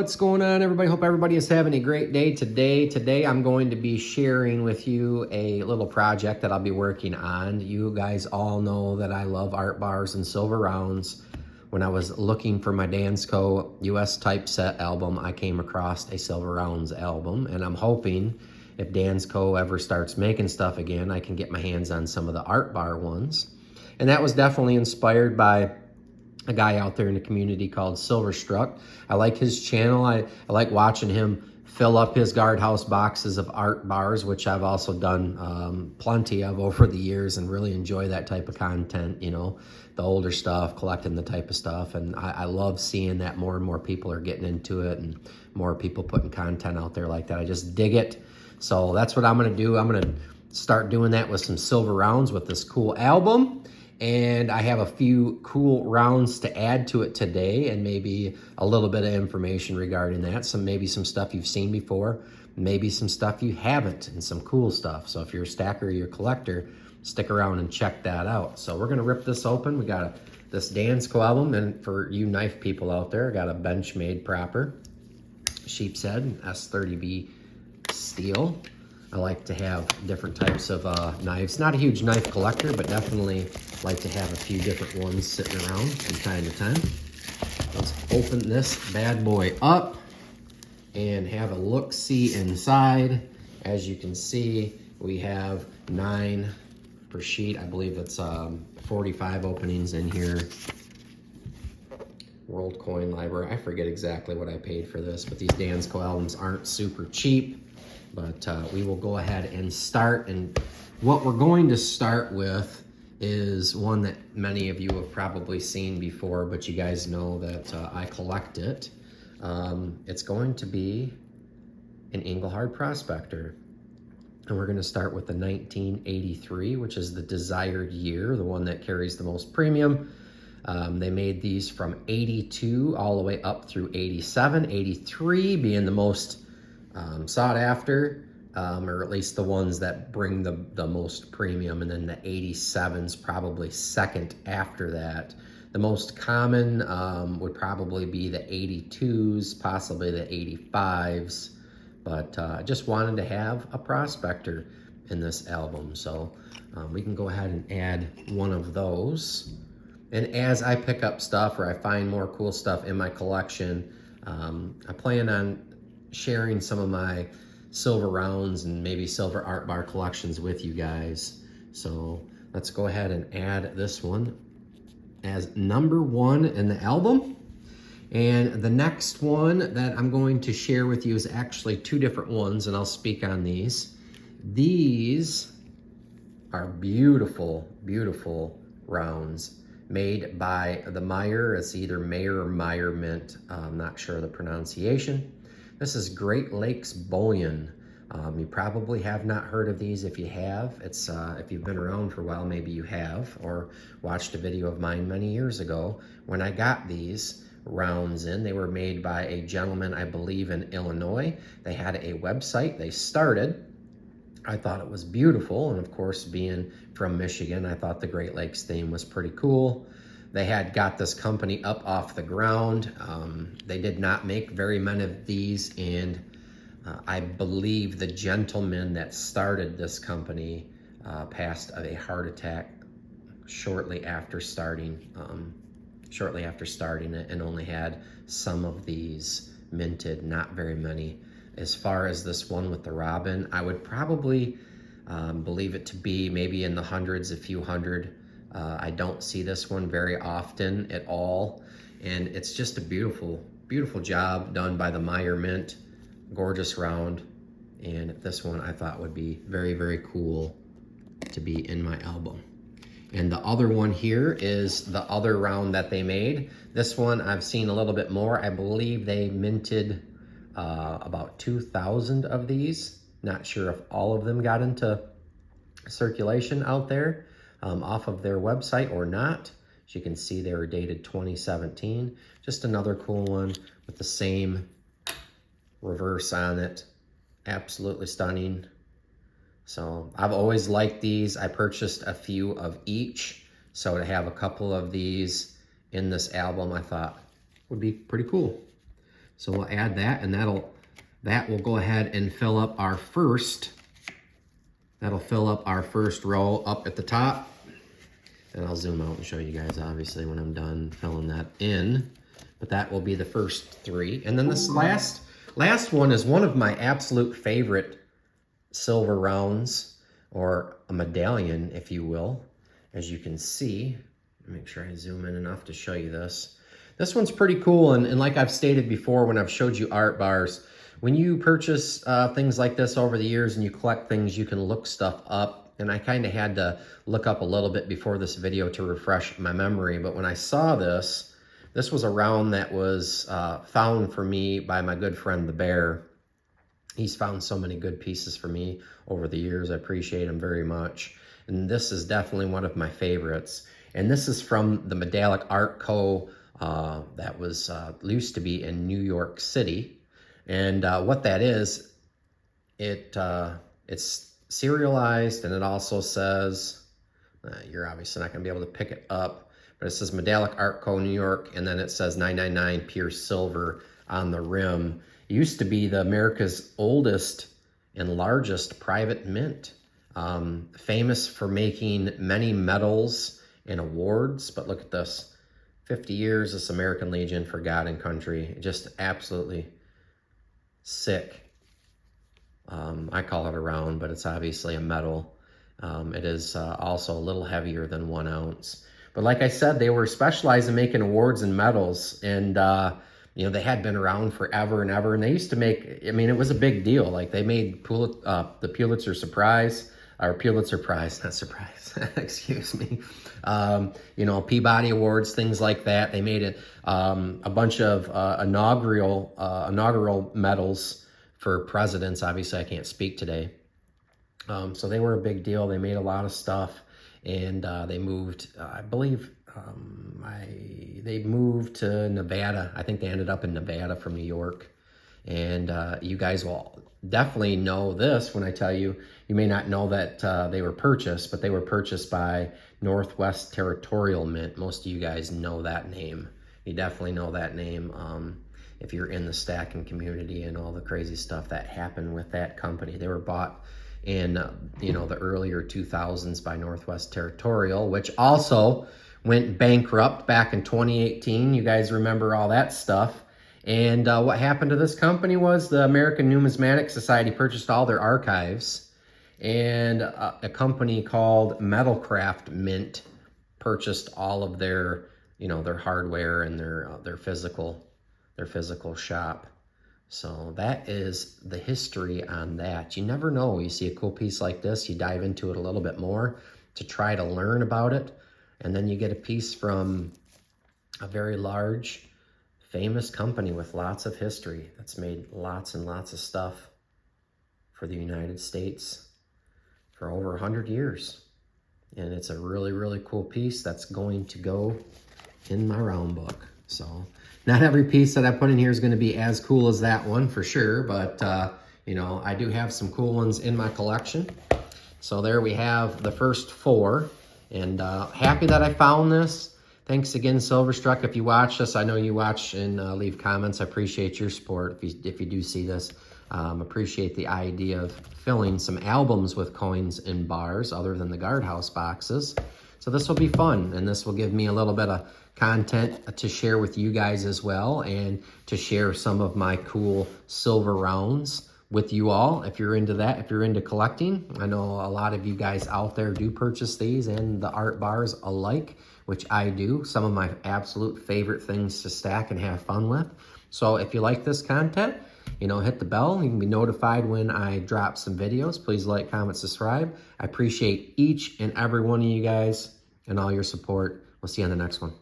What's going on, everybody? Hope everybody is having a great day today. I'm going to be sharing with you a little project that I'll be working on. You guys all know that I love art bars and silver rounds. When I was looking for my Dansco US typeset album, I came across a silver rounds album, and I'm hoping if Dansco ever starts making stuff again, I can get my hands on some of the art bar ones. And that was definitely inspired by a guy out there in the community called Silverstruck. I like his channel. I like watching him fill up his guardhouse boxes of art bars, which I've also done plenty of over the years, and really enjoy that type of content, you know, the older stuff, collecting the type of stuff. And I love seeing that more and more people are getting into it and more people putting content out there like that. I just dig it. So that's what I'm gonna do. I'm gonna start doing that with some silver rounds with this cool album. And I have a few cool rounds to add to it today, and maybe a little bit of information regarding that. Maybe some stuff you've seen before, maybe some stuff you haven't, and some cool stuff. So if you're a stacker or you're a collector, stick around and check that out. So we're gonna rip this open. We got this Dansco album, and for you knife people out there, I got a Benchmade proper sheep's head S30B steel. I like to have different types of knives. Not a huge knife collector, but definitely like to have a few different ones sitting around from time to time. Let's open this bad boy up and have a look-see inside. As you can see, we have 9 per sheet. I believe it's 45 openings in here. World Coin Library. I forget exactly what I paid for this, but these Dansco albums aren't super cheap. But we will go ahead and start. And what we're going to start with is one that many of you have probably seen before, but you guys know that I collect it. It's going to be an Engelhard Prospector. And we're going to start with the 1983, which is the desired year, the one that carries the most premium. They made these from 82 all the way up through 87, 83 being the most sought after, or at least the ones that bring the most premium, and then the 87's probably second after that. The most common would probably be the 82s, possibly the 85s, but I just wanted to have a Prospector in this album, so we can go ahead and add one of those. And as I pick up stuff or I find more cool stuff in my collection, I plan on sharing some of my silver rounds and maybe silver art bar collections with you guys. So let's go ahead and add this one as number 1 in the album. And the next one that I'm going to share with you is actually 2 different ones, and I'll speak on these. These are beautiful, beautiful rounds made by the Meyer. It's either Mayer or Meyer Mint. I'm not sure of the pronunciation. This is Great Lakes Bullion. You probably have not heard of these. If you have, it's if you've been around for a while, maybe you have, or watched a video of mine many years ago when I got these rounds in. They were made by a gentleman, I believe, in Illinois. They had a website they started. I thought it was beautiful, and of course, being from Michigan, I thought the Great Lakes theme was pretty cool. They had got this company up off the ground. They did not make very many of these, and I believe the gentleman that started this company passed of a heart attack shortly after starting it, and only had some of these minted, not very many. As far as this one with the robin, I would probably believe it to be maybe in the hundreds, a few hundred. I don't see this one very often at all, and it's just a beautiful, beautiful job done by the Meyer Mint. Gorgeous round, and this one I thought would be very, very cool to be in my album. And the other one here is the other round that they made. This one I've seen a little bit more. I believe they minted about 2,000 of these. Not sure if all of them got into circulation out there off of their website or not. As you can see, they were dated 2017. Just another cool one with the same reverse on it. Absolutely stunning. So I've always liked these. I purchased a few of each. So to have a couple of these in this album, I thought would be pretty cool. So we'll add that, and that will go ahead and fill up our first, that'll fill up our first row up at the top. And I'll zoom out and show you guys, obviously, when I'm done filling that in. But that will be the first 3. And then this last one is one of my absolute favorite silver rounds, or a medallion, if you will. As you can see, make sure I zoom in enough to show you this. This one's pretty cool, and like I've stated before when I've showed you art bars, when you purchase things like this over the years and you collect things, you can look stuff up. And I kind of had to look up a little bit before this video to refresh my memory. But when I saw this, this was a round that was found for me by my good friend, the Bear. He's found so many good pieces for me over the years. I appreciate him very much. And this is definitely one of my favorites. And this is from the Medallic Art Co. That was used to be in New York City. And what that is, it's serialized, and it also says, you're obviously not going to be able to pick it up, but it says Medallic Art Co. New York, and then it says 999 pure silver on the rim. It used to be the America's oldest and largest private mint, famous for making many medals and awards. But look at this, 50 years, this American Legion for God and Country, just absolutely sick. I call it a round, but it's obviously a medal. It is also a little heavier than 1 ounce. But like I said, they were specialized in making awards and medals, and you know, they had been around forever and ever. And they used to make, I mean, it was a big deal. Like they made the Pulitzer Prize, or Pulitzer Prize, not surprise, excuse me. You know, Peabody Awards, things like that. They made it a bunch of inaugural medals for presidents. Obviously, I can't speak today. So they were a big deal. They made a lot of stuff, and they moved, I believe, they moved to Nevada. I think they ended up in Nevada from New York. And you guys will definitely know this when I tell you. You may not know that they were purchased, but they were purchased by Northwest Territorial Mint. Most of you guys know that name. You definitely know that name. If you're in the stacking community and all the crazy stuff that happened with that company. They were bought in, you know, the earlier 2000s by Northwest Territorial, which also went bankrupt back in 2018. You guys remember all that stuff. And what happened to this company was the American Numismatic Society purchased all their archives, and a company called Metalcraft Mint purchased all of their, you know, their hardware and their physical shop. So that is the history on that. You never know. You see a cool piece like this, you dive into it a little bit more to try to learn about it, and then you get a piece from a very large, famous company with lots of history that's made lots and lots of stuff for the United States for over 100 years. And it's a really, really cool piece that's going to go in my round book. So not every piece that I put in here is going to be as cool as that one for sure, but you know, I do have some cool ones in my collection. So there we have the first 4, and happy that I found this. Thanks again, Silverstruck. If you watch this, I know you watch and leave comments. I appreciate your support if you do see this. Appreciate the idea of filling some albums with coins and bars other than the guardhouse boxes. So this will be fun, and this will give me a little bit of content to share with you guys as well, and to share some of my cool silver rounds with you all. If you're into that, if you're into collecting, I know a lot of you guys out there do purchase these and the art bars alike, which I do. Some of my absolute favorite things to stack and have fun with. So if you like this content, you know, hit the bell. You can be notified when I drop some videos. Please like, comment, subscribe. I appreciate each and every one of you guys and all your support. We'll see you on the next one.